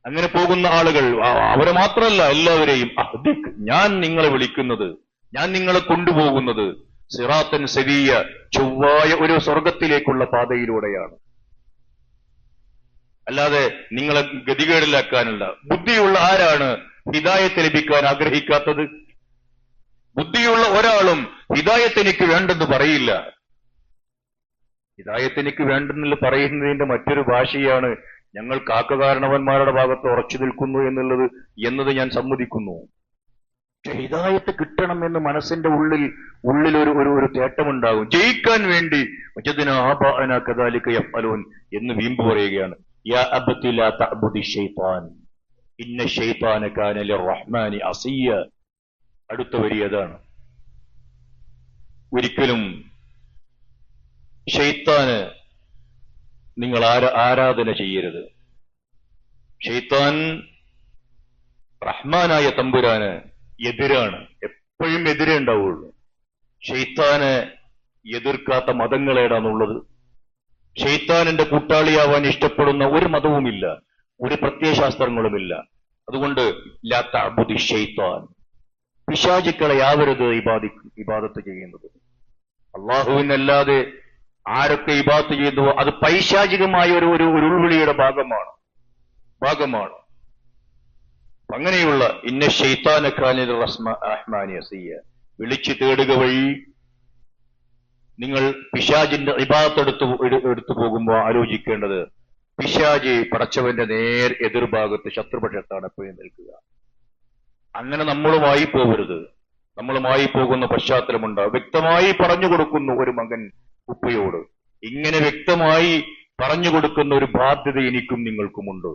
അങ്ങനെ പോകുന്ന ആളുകൾ, അവരെ മാത്രമല്ല എല്ലാവരെയും. അഹ്ദിക്, ഞാൻ നിങ്ങളെ വിളിക്കുന്നത്, ഞാൻ നിങ്ങളെ കൊണ്ടുപോകുന്നത് സിറാത്തൻ സവിയ്യ, ചൊവ്വായ ഒരു സ്വർഗത്തിലേക്കുള്ള പാതയിലൂടെയാണ്. അല്ലാതെ നിങ്ങളെ ഗതികേടിലാക്കാനല്ല. ബുദ്ധിയുള്ള ആരാണ് ഹിദായത്ത് ലഭിക്കാൻ ആഗ്രഹിക്കാത്തത്? ബുദ്ധിയുള്ള ഒരാളും ഹിദായത്ത് എനിക്ക് വേണ്ടെന്ന് പറയില്ല. ഹിദായത്ത് എനിക്ക് വേണ്ടെന്നുള്ള പറയുന്നതിന്റെ മറ്റൊരു ഭാഷയാണ് ഞങ്ങൾ കാക്കകാരണവന്മാരുടെ ഭാഗത്ത് ഉറച്ചു നിൽക്കുന്നു എന്നത് ഞാൻ സമ്മതിക്കുന്നു. പക്ഷെ ഹിദായത്ത് കിട്ടണമെന്ന് മനസ്സിന്റെ ഉള്ളിൽ ഒരു തേട്ടമുണ്ടാകും. ജയിക്കാൻ വേണ്ടി വജദ്നാ ആബാഅനാ കദാലിക യഫ്അലൂൻ എന്ന് വീമ്പ് പറയുകയാണ്. യാ അബതി ലാ തഅബുദി ശൈത്താൻ ഇന്ന ശൈത്താന കാന ലിർറഹ്മാനി അസിയ്യ. അടുത്ത വരി അതാണ്. ഒരിക്കലും ശൈത്താന് നിങ്ങൾ ആരാധന ചെയ്യരുത്. ശൈത്താൻ റഹ്മാനായ തമ്പുരാന് എതിരാണ്. എപ്പോഴും എതിരേ ഉണ്ടാവുള്ളൂ. ശൈത്താനെ എതിർക്കാത്ത മതങ്ങൾ ഏതാണുള്ളത്? ശൈത്താനിന്റെ കൂട്ടാളിയാവാൻ ഇഷ്ടപ്പെടുന്ന ഒരു മതവുമില്ല, ഒരു പ്രത്യയശാസ്ത്രങ്ങളുമില്ല. അതുകൊണ്ട് ലാ തഅബുദി ശൈത്താൻ, പിശാചുക്കളെ യാവരുത് ഇബാദത്ത് ചെയ്യുന്നത്. അള്ളാഹുവിനല്ലാതെ ആരൊക്കെ ഇബാദത്ത് ചെയ്യുന്നുവോ അത് പൈശാചികമായ ഒരു ഉൾവിളിയുടെ ഭാഗമാണ്. അങ്ങനെയുള്ള ഇന്ന ശൈത്താന കാന ലിർറഹ്മാനി അസിയ്യ, വിളിച്ചു തേടുക വഴി നിങ്ങൾ പിശാചിന്റെ ഇബാദത്ത് എടുത്തു പോകുമ്പോൾ ആലോചിക്കേണ്ടത്, പിശാചി പടച്ചവന്റെ എതിർഭാഗത്ത് ശത്രുപക്ഷത്താണ് എപ്പോഴും നിൽക്കുക. അങ്ങനെ നമ്മളുമായി പോകരുത്. നമ്മളുമായി പോകുന്ന പശ്ചാത്തലമുണ്ടാവും. വ്യക്തമായി പറഞ്ഞു കൊടുക്കുന്നു ഒരു മകൻ ഉപ്പയോട്. ഇങ്ങനെ വ്യക്തമായി പറഞ്ഞു കൊടുക്കുന്ന ഒരു ബാധ്യത എനിക്കും നിങ്ങൾക്കുമുണ്ട്.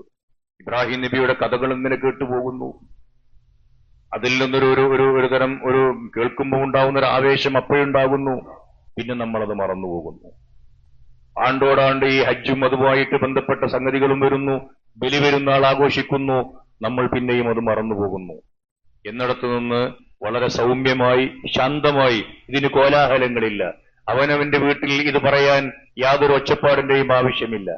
ഇബ്രാഹിം നബിയുടെ കഥകൾ ഇങ്ങനെ കേട്ടുപോകുന്നു. അതിൽ നിന്നൊരു തരം കേൾക്കുമ്പോൾ ഉണ്ടാവുന്ന ഒരു ആവേശം അപ്പോഴുണ്ടാകുന്നു. പിന്നെ നമ്മളത് മറന്നുപോകുന്നു. ആണ്ടോടാണ്ട് ഈ ഹജ്ജും അതുമായിട്ട് ബന്ധപ്പെട്ട സംഗതികളും വരുന്നു. ബലി പെരുന്നാൾ ആഘോഷിക്കുന്നു. നമ്മൾ പിന്നെയും അത് മറന്നുപോകുന്നു. എന്നിടത്തു നിന്ന് വളരെ സൗമ്യമായി ശാന്തമായി, ഇതിന് കോലാഹലങ്ങളില്ല, അവനവന്റെ വീട്ടിൽ ഇത് പറയാൻ യാതൊരു ഒച്ചപ്പാടിന്റെയും ആവശ്യമില്ല,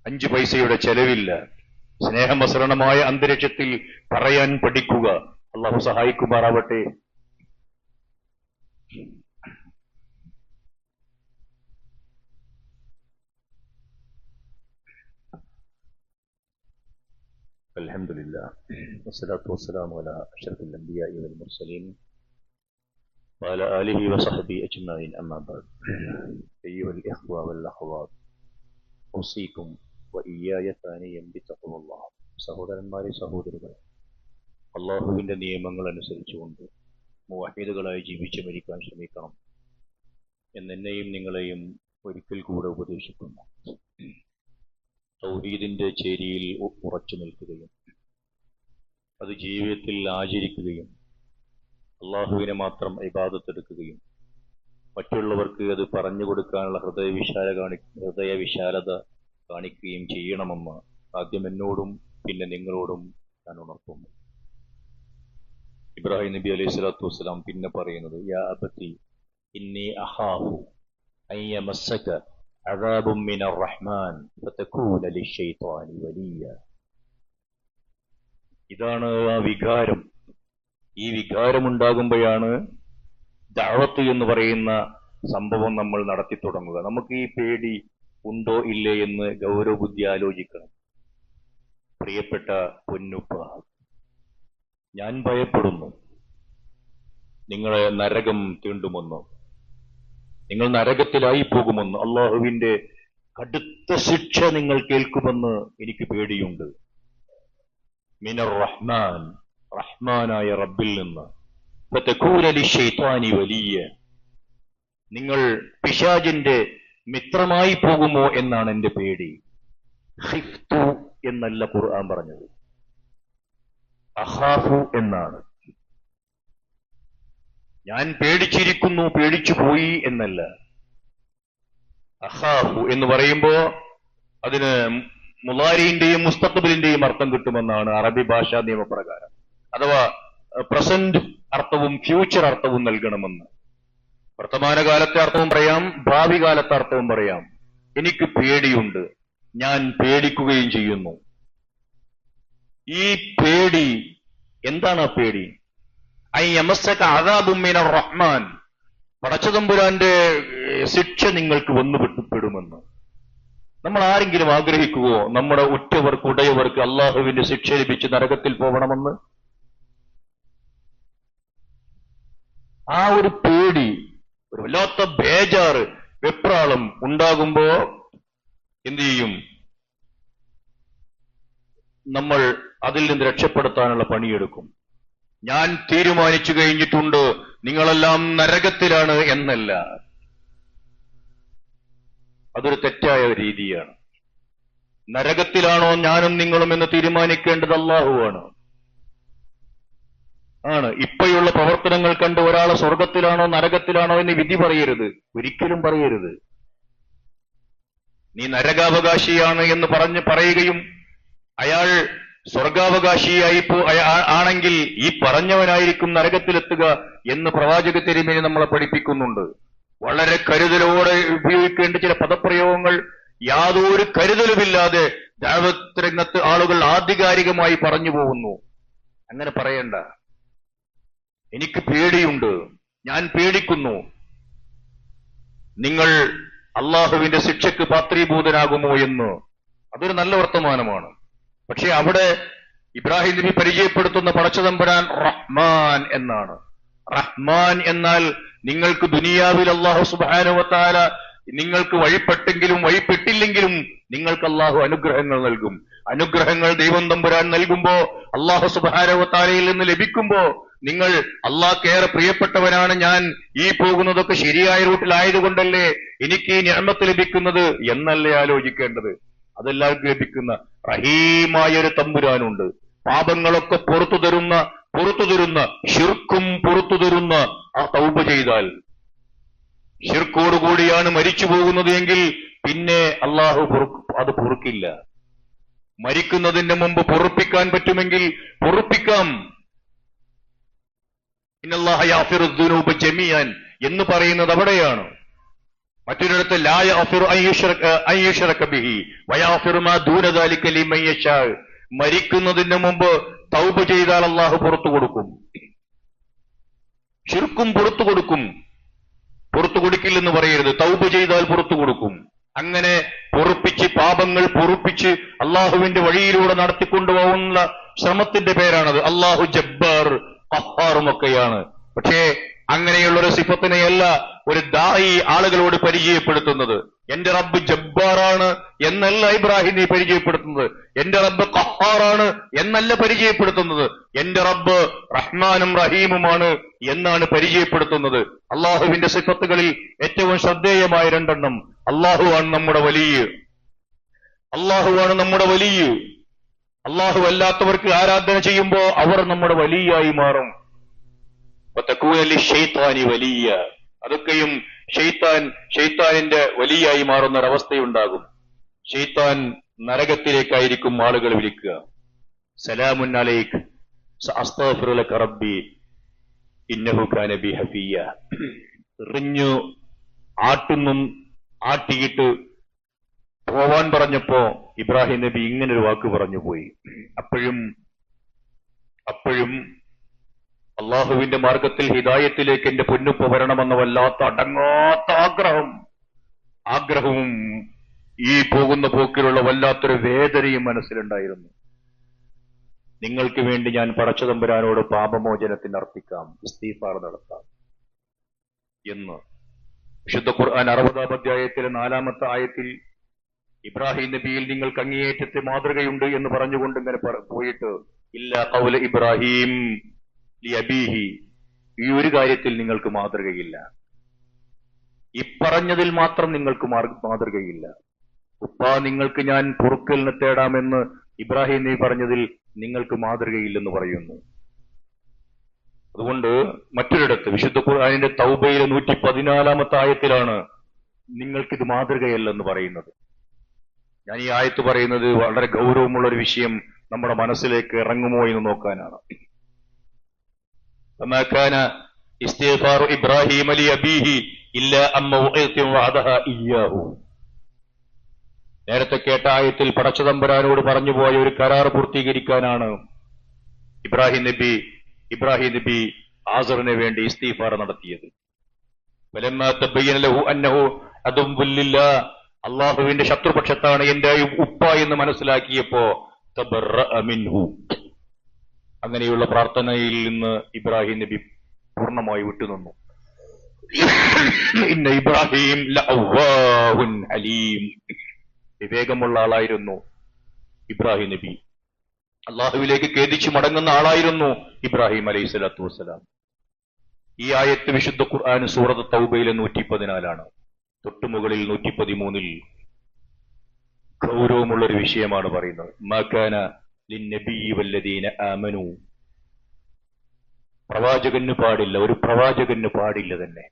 5 പൈസയുടെ ചെലവില്ല, സ്നേഹമസൃണമായ അന്തരീക്ഷത്തിൽ പറയാൻ പഠിക്കുക. അള്ളാഹു സഹായിക്കുമാറാവട്ടെ. അൽഹംദുലില്ലാ വസ്സലാത്തു വസ്സലാമു അലാ അഷ്റഫിൽ അംബിയാഇ വൽ മുർസലീൻ വഅലാ ആലിഹി വസഹ്ബിഹി അജ്മഈൻ. അമ്മാ ബഅദ്. അയ്യുഹൽ ഇഖ്വ വൽ അഖ്വാത്ത്, ഉസീകും വഇയ്യായ താനിയം ബിത്തഖ്വല്ലാഹ്. സഹോദരന്മാരെ, സഹോദരികളെ, അള്ളാഹുവിന്റെ നിയമങ്ങൾ അനുസരിച്ചുകൊണ്ട് മുവഹ്ഹിദുകളായി ജീവിച്ച് മരിക്കാൻ ശ്രമിക്കണം എന്നെന്നെയും നിങ്ങളെയും ഒരിക്കൽ കൂടെ ഉപദേശിക്കുന്നു. തൗഹീദിന്റെ ചേരിയിൽ ഉറച്ചു നിൽക്കുകയും അത് ജീവിതത്തിൽ ആചരിക്കുകയും അള്ളാഹുവിനെ മാത്രം ഇബാദത്തെടുക്കുകയും മറ്റുള്ളവർക്ക് അത് പറഞ്ഞു കൊടുക്കാനുള്ള ഹൃദയവിശാലത കാണിക്കുകയും ചെയ്യണമെന്ന് ആദ്യം എന്നോടും പിന്നെ നിങ്ങളോടും ഞാൻ ഉണർത്തുന്നു. ഇബ്രാഹിം നബി അലൈഹി സ്വലാത്തു വസ്സലാം പിന്നെ പറയുന്നത്, യാ അബതി ഇന്നി അഖാഫു അൻ യമസ്സക അദാബും മിനർ റഹ്മാൻ ഫതകൂന ലിശ്ശൈത്വാനി വലിയ. ഇതാണ് ആ വികാരം. ഈ വികാരമുണ്ടാകുമ്പോഴാണ് ദഅവത്ത് എന്ന് പറയുന്ന സംഭവം നമ്മൾ നടത്തി തുടങ്ങുക. നമുക്ക് ഈ പേടി ഉണ്ടോ ഇല്ലേ എന്ന് ഗൗരവബുദ്ധി ആലോചിക്കണം. പ്രിയപ്പെട്ട പൊന്നുപ്പ, ഞാൻ ഭയപ്പെടുന്നു നിങ്ങളെ നരകം തീണ്ടുമെന്ന്, നിങ്ങൾ നരകത്തിലായി പോകുമെന്ന്, അള്ളാഹുവിന്റെ കടുത്ത ശിക്ഷ നിങ്ങൾ കേൾക്കുമെന്ന് എനിക്ക് പേടിയുണ്ട്. മിനർ റഹ്മാൻ, റഹ്മാനായ റബ്ബിൽ നിന്ന്. ഫതകൂന ലിശ്ശൈത്വാനി വലിയ, നിങ്ങൾ പിശാചിന്റെ മിത്രമായി പോകുമോ എന്നാണ് എന്റെ പേടി. ഖിഫ്തു എന്നല്ല ഖുർആൻ പറഞ്ഞത്, അഖാഫു എന്നാണ്. ഞാൻ പേടിച്ചിരിക്കുന്നു, പേടിച്ചു പോയി എന്നല്ല. അഖാഫു എന്ന് പറയുമ്പോ അതിന് മുളാരിന്റെയും മുസ്തഖബിലിന്റെയും അർത്ഥം കിട്ടുമെന്നാണ് അറബി ഭാഷാ നിയമപ്രകാരം. അഥവാ പ്രസന്റ് അർത്ഥവും ഫ്യൂച്ചർ അർത്ഥവും നൽകണമെന്ന്. വർത്തമാനകാലത്തെ അർത്ഥവും പറയാം, ഭാവി കാലത്തെ അർത്ഥവും പറയാം. എനിക്ക് പേടിയുണ്ട്, ഞാൻ പേടിക്കുകയും ചെയ്യുന്നു. ഈ പേടി എന്താണ്? ആ പേടി യമസ്സക അദാബും മിനർ റഹ്മാൻ, പടച്ചതമ്പുരാന്റെ ശിക്ഷ നിങ്ങൾക്ക് വന്നു പെടുമെന്ന്. നമ്മൾ ആരെങ്കിലും ആഗ്രഹിക്കുവോ നമ്മുടെ ഉറ്റവർക്ക് ഉടയവർക്ക് അള്ളാഹുവിന്റെ ശിക്ഷ ലഭിച്ച് നരകത്തിൽ പോകണമെന്ന്? ആ ഒരു പേടി, ഒരു വല്ലാത്ത ബേജാറ്, വെപ്രാളം ഉണ്ടാകുമ്പോ എന്തു ചെയ്യും? നമ്മൾ അതിൽ നിന്ന് രക്ഷപ്പെടുത്താനുള്ള പണിയെടുക്കും. ഞാൻ തീരുമാനിച്ചു കഴിഞ്ഞിട്ടുണ്ട് നിങ്ങളെല്ലാം നരകത്തിലാണ് എന്നല്ല. അതൊരു തെറ്റായ രീതിയാണ്. നരകത്തിലാണോ ഞാനും നിങ്ങളും എന്ന് തീരുമാനിക്കേണ്ടത് അല്ലാഹുവാണ്. ഇപ്പോഴുള്ള പ്രവർത്തനങ്ങൾ കണ്ട് ഒരാളെ സ്വർഗത്തിലാണോ നരകത്തിലാണോ എന്ന് വിധി പറയരുത്, ഒരിക്കലും പറയരുത്. നീ നരകാവകാശിയാണ് എന്ന് പറയുകയും അയാൾ സ്വർഗാവകാശിയായി ആണെങ്കിൽ ഈ പറഞ്ഞവനായിരിക്കും നരകത്തിലെത്തുക എന്ന് പ്രവാചക തിരുമേനി നമ്മളെ പഠിപ്പിക്കുന്നുണ്ട്. വളരെ കരുതലോടെ ഉപയോഗിക്കേണ്ട ചില പദപ്രയോഗങ്ങൾ യാതൊരു കരുതലുമില്ലാതെ ദഅവത്ത് രംഗത്ത് ആളുകൾ ആധികാരികമായി പറഞ്ഞു പോകുന്നു. അങ്ങനെ പറയണ്ട. എനിക്ക് പേടിയുണ്ട്, ഞാൻ പേടിക്കുന്നു. നിങ്ങൾ അള്ളാഹുവിന്റെ ശിക്ഷയ്ക്ക് പാത്രീഭൂതനാകുമോ എന്ന്. അതൊരു നല്ല വർത്തമാനമാണ്. പക്ഷെ അവിടെ ഇബ്രാഹിം നബി പരിചയപ്പെടുത്തുന്ന പടച്ചതമ്പുരാൻ റഹ്മാൻ എന്നാണ്. റഹ്മാൻ എന്നാൽ നിങ്ങൾക്ക് ദുനിയാവിൽ അല്ലാഹു സുബ്ഹാനഹു വ തആല നിങ്ങൾക്ക് വഴിപ്പെട്ടെങ്കിലും വഴിപ്പെട്ടില്ലെങ്കിലും നിങ്ങൾക്ക് അല്ലാഹു അനുഗ്രഹങ്ങൾ നൽകും. അനുഗ്രഹങ്ങൾ ദൈവം തമ്പുരാൻ നൽകുമ്പോ, അല്ലാഹു സുബ്ഹാനഹു വ തആലയിൽ നിന്ന് ലഭിക്കുമ്പോ നിങ്ങൾ അല്ലാഹ്ക്കേറെ പ്രിയപ്പെട്ടവനാണ്, ഞാൻ ഈ പോകുന്നതൊക്കെ ശരിയായ റൂട്ടിലായതുകൊണ്ടല്ലേ എനിക്ക് ഈ നിഅമത്ത് ലഭിക്കുന്നത് എന്നല്ലേ ആലോചിക്കേണ്ടത്. അതെല്ലാവർക്കും ലഭിക്കുന്ന റഹീമായ ഒരു തമ്പുരാനുണ്ട്. പാപങ്ങളൊക്കെ പുറത്തു തരുന്ന ശിർക്കും പുറത്തു തരുന്ന ആ തൗബ ചെയ്താൽ, ശിർക്കോടുകൂടിയാണ് മരിച്ചു പോകുന്നത് എങ്കിൽ പിന്നെ അള്ളാഹു അത് പൊറുക്കില്ല. മരിക്കുന്നതിന് മുമ്പ് പൊറുപ്പിക്കാൻ പറ്റുമെങ്കിൽ പൊറുപ്പിക്കാം. ഇന്നല്ലാഹ യഗ്ഫിറു ദുനൂബ ജമീഅൻ എന്ന് പറയുന്നത് അവിടെയാണ്. മറ്റൊരിടത്ത് ലാ യഗ്ഫിറു അൻ യുശ്റക ബിഹി വയഗ്ഫിറു മാ ദൂന ദാലിക ലിമൻ യശാ. മരിക്കുന്നതിന് മുമ്പ് തൗബ ചെയ്താൽ അള്ളാഹു പുറത്തു കൊടുക്കും. ശിർക്കും പുറത്തു കൊടുക്കും. പുറത്തു കൊടുക്കില്ലെന്ന് പറയരുത്, തൗബ ചെയ്താൽ പുറത്തു കൊടുക്കും. അങ്ങനെ പൊറുപ്പിച്ച്, പാപങ്ങൾ പൊറുപ്പിച്ച് അള്ളാഹുവിന്റെ വഴിയിലൂടെ നടത്തിക്കൊണ്ടുപോകുന്ന ശ്രമത്തിന്റെ പേരാണത്. അള്ളാഹു ജബ്ബാർ ഖഹാറുമൊക്കെയാണ്. പക്ഷേ അങ്ങനെയുള്ളൊരു സിഫത്തിനെയല്ല ഒരു ദായി ആളുകളോട് പരിചയപ്പെടുത്തുന്നത്. എന്റെ റബ്ബ് ജബ്ബാറാണ് എന്നല്ല ഇബ്രാഹിം നബി പരിചയപ്പെടുത്തുന്നത്. എന്റെ റബ്ബ് ഖഹാറാണ് എന്നല്ല പരിചയപ്പെടുത്തുന്നത്. എന്റെ റബ്ബ് റഹ്മാനും റഹീമുമാണ് എന്നാണ് പരിചയപ്പെടുത്തുന്നത്. അള്ളാഹുവിന്റെ സിഫത്തുകളിൽ ഏറ്റവും ശ്രദ്ധേയമായ രണ്ടെണ്ണം. അള്ളാഹുവാണ് നമ്മുടെ വലിയ, അള്ളാഹുവാണ് നമ്മുടെ വലിയ. അള്ളാഹു അല്ലാത്തവർക്ക് ആരാധന ചെയ്യുമ്പോ അവർ നമ്മുടെ വലിയായി മാറും. വലിയ, അതൊക്കെയും ഷെയ്ത്താനിന്റെ വലിയായി മാറുന്ന ഒരവസ്ഥയുണ്ടാകും. ഷെയ്ത്താൻ നരകത്തിലേക്കായിരിക്കും ആളുകൾ വിളിക്കുക. സലാമുൻ അലൈക് അസ്തഗ്ഫിറു ലക റബ്ബി ഇന്നഹു കാന ബി ഹഫിയ. എറിഞ്ഞു ആട്ടിയിട്ട് പോവാൻ പറഞ്ഞപ്പോ ഇബ്രാഹിം നബി ഇങ്ങനൊരു വാക്ക് പറഞ്ഞു പോയി. അപ്പോഴും അള്ളാഹുവിന്റെ മാർഗത്തിൽ ഹിദായത്തിലേക്ക് എന്റെ പൊന്നുപ്പ വരണമെന്ന വല്ലാത്ത അടങ്ങാത്ത ആഗ്രഹവും ഈ പോകുന്ന പോക്കിലുള്ള വല്ലാത്തൊരു വേദനയും മനസ്സിലുണ്ടായിരുന്നു. നിങ്ങൾക്ക് വേണ്ടി ഞാൻ പടച്ചതമ്പുരാനോട് പാപമോചനത്തിന് അർത്ഥിക്കാം, ഇസ്തിഗ്ഫാർ നടത്താം എന്ന് വിശുദ്ധ ഖുർആൻ 60-ാം അധ്യായത്തിലെ 4-ാമത്തെ ആയത്തിൽ ഇബ്രാഹിം നബിയിൽ നിങ്ങൾക്ക് അങ്ങേയറ്റത്തെ മാതൃകയുണ്ട് എന്ന് പറഞ്ഞുകൊണ്ട് ഇങ്ങനെ പോയിട്ട് ഇല്ല ഖൗല ഇബ്രാഹിം ലി അബീഹി, ഈ ഒരു കാര്യത്തിൽ നിങ്ങൾക്ക് മാതൃകയില്ല, ഇപ്പറഞ്ഞതിൽ മാത്രം നിങ്ങൾക്ക് മാതൃകയില്ല. ഉപ്പാ നിങ്ങൾക്ക് ഞാൻ പൊറുക്കലിനെ തേടാമെന്ന് ഇബ്രാഹിം നബി പറഞ്ഞതിൽ നിങ്ങൾക്ക് മാതൃകയില്ലെന്ന് പറയുന്നു. അതുകൊണ്ട് മറ്റൊരിടത്ത് വിശുദ്ധ ഖുർആനിന്റെ തൗബയിലെ 114-ാമത്തെ ആയത്തിലാണ് നിങ്ങൾക്കിത് മാതൃകയല്ലെന്ന് പറയുന്നത്. ഞാൻ ഈ ആയത്ത് പറയുന്നത് വളരെ ഗൗരവമുള്ള ഒരു വിഷയം നമ്മുടെ മനസ്സിലേക്ക് ഇറങ്ങുമോ എന്ന് നോക്കാനാണ്. فما كان استغفار إبراهيم لأبيه إلا عن موعظة وعدها إياه. നേരത്തെ കേട്ട ആയത്തിൽ പടച്ചതമ്പുരാനോട് പറഞ്ഞുപോയ ഒരു കരാർ പൂർത്തീകരിക്കാനാണ് ഇബ്രാഹിം നബി ആസറിന് വേണ്ടി ഇസ്തിഗ്ഫാർ നടത്തിയത്. ഫലമ്മാ തബയ്യന ലഹു അന്നഹു അദുവ്വുൻ ലില്ലാഹ്, അല്ലാഹുവിന്റെ ശത്രുപക്ഷത്താണ് എന്റെ ഉപ്പ എന്ന് മനസ്സിലാക്കിയപ്പോ തബറഅ മിൻഹു, അങ്ങനെയുള്ള പ്രാർത്ഥനയിൽ നിന്ന് ഇബ്രാഹിം നബി പൂർണ്ണമായി വിട്ടുനിന്നു. ഇന്ന ഇബ്രാഹിം ലഅവ്വാഹുൻ ഹലീം, വിവേകമുള്ള ആളായിരുന്നു ഇബ്രാഹിം നബി, അള്ളാഹുവിലേക്ക് ഖേദിച്ചു മടങ്ങുന്ന ആളായിരുന്നു ഇബ്രാഹിം അലൈഹി സ്വലാത്തു വസ്സലാം. ഈ ആയത്ത് വിശുദ്ധ ഖുർആൻ സൂറത്ത് തൗബയിലെ 114-ആണ്. തൊട്ടുമുകളിൽ 113-ൽ ഗൗരവമുള്ളൊരു വിഷയമാണ് പറയുന്നത്. മാ കാന ലിന്നബിയ്യി വല്ലദീന ആമനു, പ്രവാചകന് പാടില്ല, ഒരു പ്രവാചകന് പാടില്ല തന്നെ,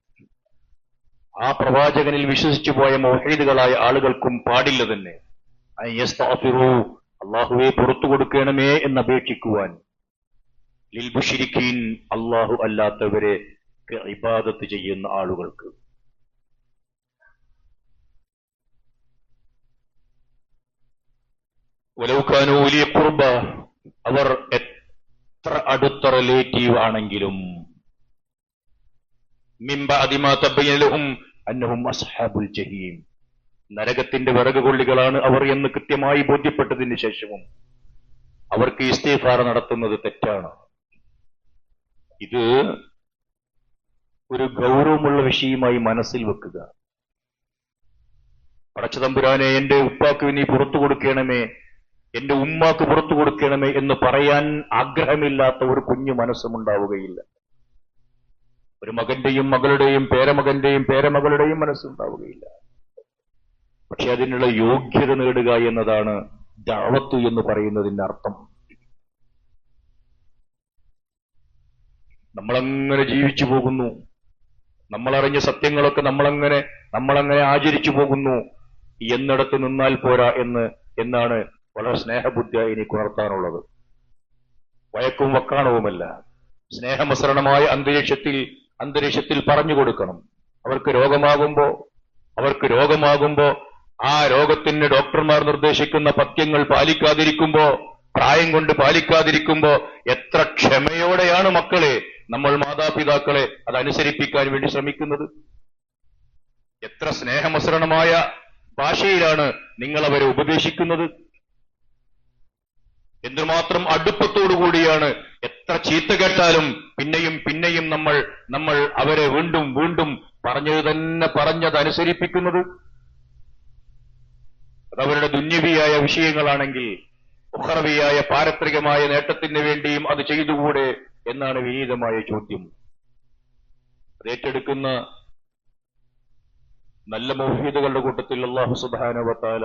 ആ പ്രവാചകനിൽ വിശ്വസിച്ചു പോയ മുവഹ്ഹിദുകളായ ആളുകൾക്കും പാടില്ല തന്നെ, അയ്യസ്തഗ്ഫിറു, അല്ലാഹുവേ പുറത്തു കൊടുക്കണമേ എന്നപേക്ഷിക്കുവാൻ, ലിൽ മുശ്രിക്കീൻ, അല്ലാഹു അല്ലാത്തവരെ ഇബാദത്ത് ചെയ്യുന്ന ആളുകൾക്ക്. വലൗ കാനൂ ഉലീ ഖുർബ, അവർ എത്ര അടുത്ത റിലേറ്റീവ് ആണെങ്കിലും, മിൻ ബഅദി മാ തബയ്യന ലഹും അന്നഹും അസ്ഹാബുൽ ജഹീം, നരകത്തിന്റെ വിറക് കൊള്ളികളാണ് അവർ എന്ന് കൃത്യമായി ബോധ്യപ്പെട്ടതിന് ശേഷവും അവർക്ക് ഇസ്തിഗ്ഫാർ നടത്തുന്നത് തെറ്റാണ്. ഇത് ഒരു ഗൗരവമുള്ള വിഷയമായി മനസ്സിൽ വെക്കുക. പടച്ചതമ്പുരാനെ എന്റെ ഉപ്പാക്ക് നീ പുറത്തു കൊടുക്കണമേ, എന്റെ ഉമ്മാക്ക് പുറത്തു കൊടുക്കണമേ എന്ന് പറയാൻ ആഗ്രഹമില്ലാത്ത ഒരു കുഞ്ഞു മനസ്സുമുണ്ടാവുകയില്ല. ഒരു മകന്റെയും മകളുടെയും പേരമകന്റെയും പേരമകളുടെയും മനസ്സുണ്ടാവുകയില്ല. പക്ഷെ അതിനുള്ള യോഗ്യത നേടുക എന്നതാണ് ദഅവത്ത് എന്ന് പറയുന്നതിന്റെ അർത്ഥം. നമ്മളങ്ങനെ ജീവിച്ചു പോകുന്നു, നമ്മളറിഞ്ഞ സത്യങ്ങളൊക്കെ നമ്മളങ്ങനെ ആചരിച്ചു പോകുന്നു എന്നിടത്ത് നിന്നാൽ പോരാ എന്നാണ് വളരെ സ്നേഹബുദ്ധിയ എനിക്ക് ഉണർത്താനുള്ളത്. വയക്കും വക്കാണവുമല്ല, സ്നേഹമസരണമായ അന്തരീക്ഷത്തിൽ പറഞ്ഞു കൊടുക്കണം. അവർക്ക് രോഗമാകുമ്പോ ആ രോഗത്തിന് ഡോക്ടർമാർ നിർദ്ദേശിക്കുന്ന പഥ്യങ്ങൾ പാലിക്കാതിരിക്കുമ്പോ, പ്രായം കൊണ്ട് പാലിക്കാതിരിക്കുമ്പോ എത്ര ക്ഷമയോടെയാണ് മക്കളെ നമ്മൾ മാതാപിതാക്കളെ അതനുസരിപ്പിക്കാൻ വേണ്ടി ശ്രമിക്കുന്നത്. എത്ര സ്നേഹമസരണമായ ഭാഷയിലാണ് നിങ്ങൾ അവരെ ഉപദേശിക്കുന്നത്. എന്തുമാത്രം അടുപ്പത്തോടുകൂടിയാണ് എത്ര ചീത്ത കേട്ടാലും പിന്നെയും നമ്മൾ അവരെ വീണ്ടും പറഞ്ഞതനുസരിപ്പിക്കുന്നത്. അതവരുടെ ദുന്യവിയായ വിഷയങ്ങളാണെങ്കിൽ ഉഖറവിയായ പാരത്രികമായ നേട്ടത്തിന് വേണ്ടിയും അത് ചെയ്തുകൂടെ എന്നാണ് വിനീതമായ ചോദ്യം. അത് ഏറ്റെടുക്കുന്ന നല്ല മുവഹ്ഹിദുകളുടെ കൂട്ടത്തിൽ അല്ലാഹു സുബ്ഹാനഹു വ തആല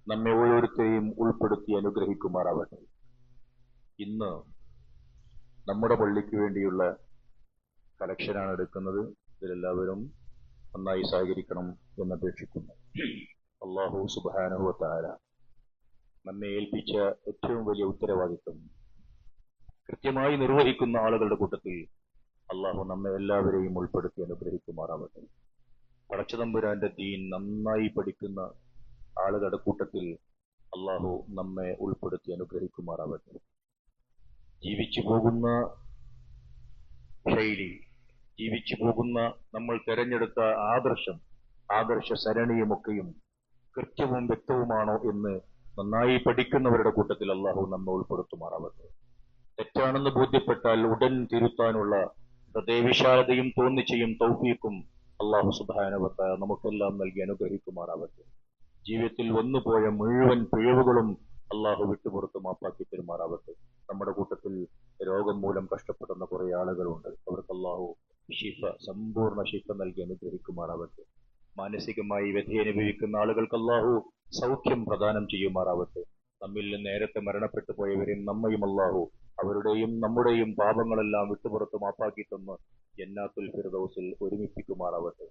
നമ്മെ ഓരോരുത്തരെയും ഉൾപ്പെടുത്തി അനുഗ്രഹിക്കുമാറാവട്ടെ. ഇന്ന് നമ്മുടെ പള്ളിക്ക് വേണ്ടിയുള്ള കളക്ഷനാണ് എടുക്കുന്നത്. ഇതിലെല്ലാവരും നന്നായി സഹകരിക്കണം എന്നപേക്ഷിക്കുന്നു. അല്ലാഹു സുബ്ഹാനഹു വ തആല നമ്മെ ഏൽപ്പിച്ച ഏറ്റവും വലിയ ഉത്തരവാദിത്വം കൃത്യമായി നിർവഹിക്കുന്ന ആളുകളുടെ കൂട്ടത്തിൽ അല്ലാഹു നമ്മെ എല്ലാവരെയും ഉൾപ്പെടുത്തി അനുഗ്രഹിക്കുമാറാവട്ടെ. പടച്ചതമ്പുരാന്റെ ദീൻ നന്നായി പഠിക്കുന്ന ആളുകളുടെ കൂട്ടത്തിൽ അല്ലാഹു നമ്മെ ഉൾപ്പെടുത്തി അനുഗ്രഹിക്കുമാറാവട്ടെ. ജീവിച്ചു പോകുന്ന ശൈലി, ജീവിച്ചു പോകുന്ന നമ്മൾ തെരഞ്ഞെടുത്ത ആദർശ സരണിയുമൊക്കെയും കൃത്യവും വ്യക്തവുമാണോ എന്ന് നന്നായി പഠിക്കുന്നവരുടെ കൂട്ടത്തിൽ അല്ലാഹു നമ്മെ ഉൾപ്പെടുത്തുമാറാവട്ടെ. തെറ്റാണെന്ന് ബോധ്യപ്പെട്ടാൽ ഉടൻ തിരുത്താനുള്ള ഹൃദയവിശാലതയും തോന്നിച്ചയും തൗഫീഖും അള്ളാഹു സുബ്ഹാനഹു വ തആല നമുക്കെല്ലാം നൽകി അനുഗ്രഹിക്കുമാറാവട്ടെ. ജീവിതത്തിൽ വന്നുപോയ മുഴുവൻ പിഴവുകളും അള്ളാഹു വിട്ടുപുറത്ത് മാപ്പാക്കി പെരുമാറാവട്ടെ. നമ്മുടെ കൂട്ടത്തിൽ രോഗം മൂലം കഷ്ടപ്പെടുന്ന കുറെ ആളുകളുണ്ട്. അവർക്ക് അള്ളാഹു സമ്പൂർണ്ണ ശിഫ നൽകി അനുഗ്രഹിക്കുമാറാവട്ടെ. മാനസികമായി വ്യഥയനുഭവിക്കുന്ന ആളുകൾക്ക് അള്ളാഹു സൗഖ്യം പ്രദാനം ചെയ്യുമാറാവട്ടെ. നമ്മിൽ നിന്ന് നേരത്തെ മരണപ്പെട്ടു പോയവരെയും നമ്മയും അള്ളാഹു അവരുടെയും നമ്മുടെയും പാപങ്ങളെല്ലാം വിട്ടുപുറത്ത് മാപ്പാക്കി തന്ന് ജന്നാത്തുൽ ഫിർദൗസിൽ ഒരുമിപ്പിക്കുമാറാവട്ടെ.